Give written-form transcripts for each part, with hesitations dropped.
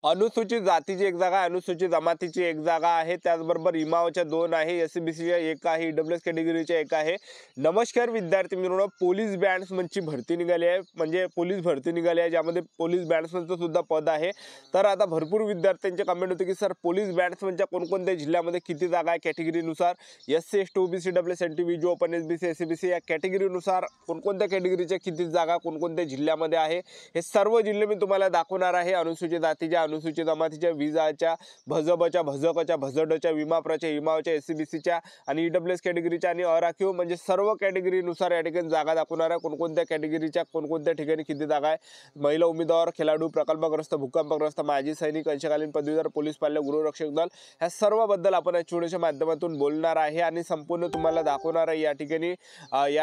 अनुसूचित जातीची एक जागा आहे, अनुसूचित जमातीची एक जागा आहे, त्याचबरोबर इमावच्या 2 आहे, एससीबीसीच्या 1 आहे, ईडब्ल्यूएस कॅटेगरीच्या 1 आहे. नमस्कार विद्यार्थी मित्रांनो, पोलीस बॅट्समनची भरती निघाली आहे, म्हणजे पोलीस भरती निघाली आहे, ज्यामध्ये पोलीस बॅट्समनचं सुद्धा पद आहे. तर आता भरपूर विद्यार्थ्यांचे कमेंट होते की सर पोलीस बॅट्समनच्या कोणकोणत्या जिल्ह्यामध्ये किती जागा आहे कॅटेगरीनुसार, SC ST OBC WS NTB जो ओपन एसबीसी एससीबीसी या कॅटेगरीनुसार कोणकोणत्या कॅटेगरीच्या किती जागा कोणकोणत्या जिल्ह्यामध्ये आहे, हे सर्व जिल्हे मी तुम्हाला दाखवणार आहे. अनुसूचित जातीच्या, अनुसूचित जमातीच्या, विजाच्या, भजबच्या, भजकच्या, भजडच्या, विमाप्रच्या, इमावच्या, एससीबीसीच्या आणि ईडब्ल्यूएस कॅटेगरीच्या आणि अराखीव म्हणजे सर्व कॅटेगरीनुसार या ठिकाणी जागा दाखवणार आहे. कोणकोणत्या कॅटेगरीच्या कोणकोणत्या ठिकाणी किती जागा आहे, महिला उमेदवार, खेळाडू, प्रकल्पग्रस्त, भूकंपग्रस्त, माजी सैनिक, अंशकालीन पदवीधर, पोलीस पाल्य, गृहरक्षक दल, ह्या सर्वबद्दल आपण या व्हिडिओच्या माध्यमातून बोलणार आहे आणि संपूर्ण तुम्हाला दाखवणार आहे या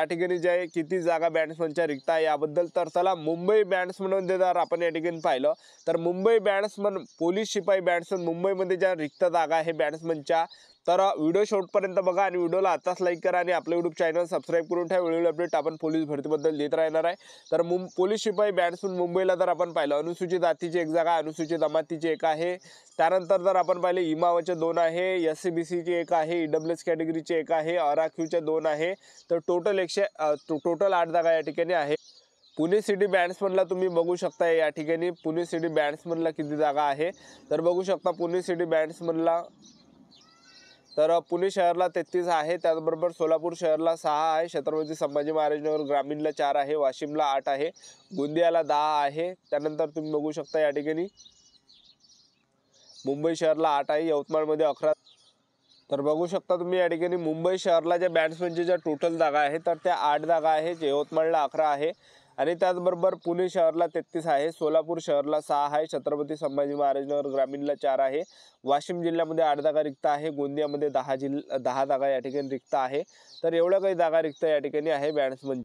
ठिकाणी जे किती जागा बॅट्समनच्या रिक्त आहे याबद्दल. तर चला, मुंबई बॅट्समनमध्ये जर आपण या ठिकाणी पाहिलं तर मुंबई बॅट्समन, पोलीस शिपाई बॅट्समन, मुंबईमध्ये ज्या रिक्त जागा आहे बॅट्समनच्या, तर व्हिडिओ शेवटपर्यंत बघा आणि व्हिडिओला आताच लाईक करा आणि आपलं यूट्यूब चॅनल सबस्क्राईब करून ठेवा. वेळोवेळी अपडेट आपण पोलीस भरतीबद्दल देत राहणार आहे. तर पोलीस शिपाई बॅट्समन मुंबईला जर आपण पाहिलं, अनुसूचित जातीची एक जागा, अनुसूचित जमातीची एक आहे. त्यानंतर जर आपण पाहिले इमावच्या 2 आहे, एससीबीसीची 1 आहे, ईडब्ल्यूएस कॅटेगरीची 1 आहे, अराखीवच्या 2 आहे. तर टोटल 8 जागा या ठिकाणी आहे. पुणे सिटी बॅट्समनला तुम्ही बघू शकता या ठिकाणी पुणे सिटी बॅट्समनला किती जागा आहे. तर बघू शकता पुणे सिटी बॅट्समनला, तर पुणे शहरला 33 आहे, त्याचबरोबर सोलापूर शहरला 6 आहे, छत्रपती संभाजी महाराजनगर ग्रामीणला 4 आहे, वाशिमला 8 आहे, गोंदियाला 10 आहे. त्यानंतर तुम्ही बघू शकता या ठिकाणी मुंबई शहरला 8 आहे, यवतमाळमध्ये 11. तर बघू शकता तुम्ही या ठिकाणी मुंबई शहरला ज्या बॅट्समनच्या ज्या टोटल जागा आहे तर त्या 8 जागा आहेत, यवतमाळला 11 आहे आणि त्याचबरोबर पुणे शहरला 33 आहे, सोलापूर शहरला 6 आहे, छत्रपती संभाजी महाराजनगर ग्रामीणला 4 आहे, वाशिम जिल्ह्यामध्ये 8 जागा रिक्त आहे, गोंदियामध्ये 10 जागा या ठिकाणी रिक्त आहे. तर एवढ्या काही जागा रिक्त या ठिकाणी आहे बॅट्समन.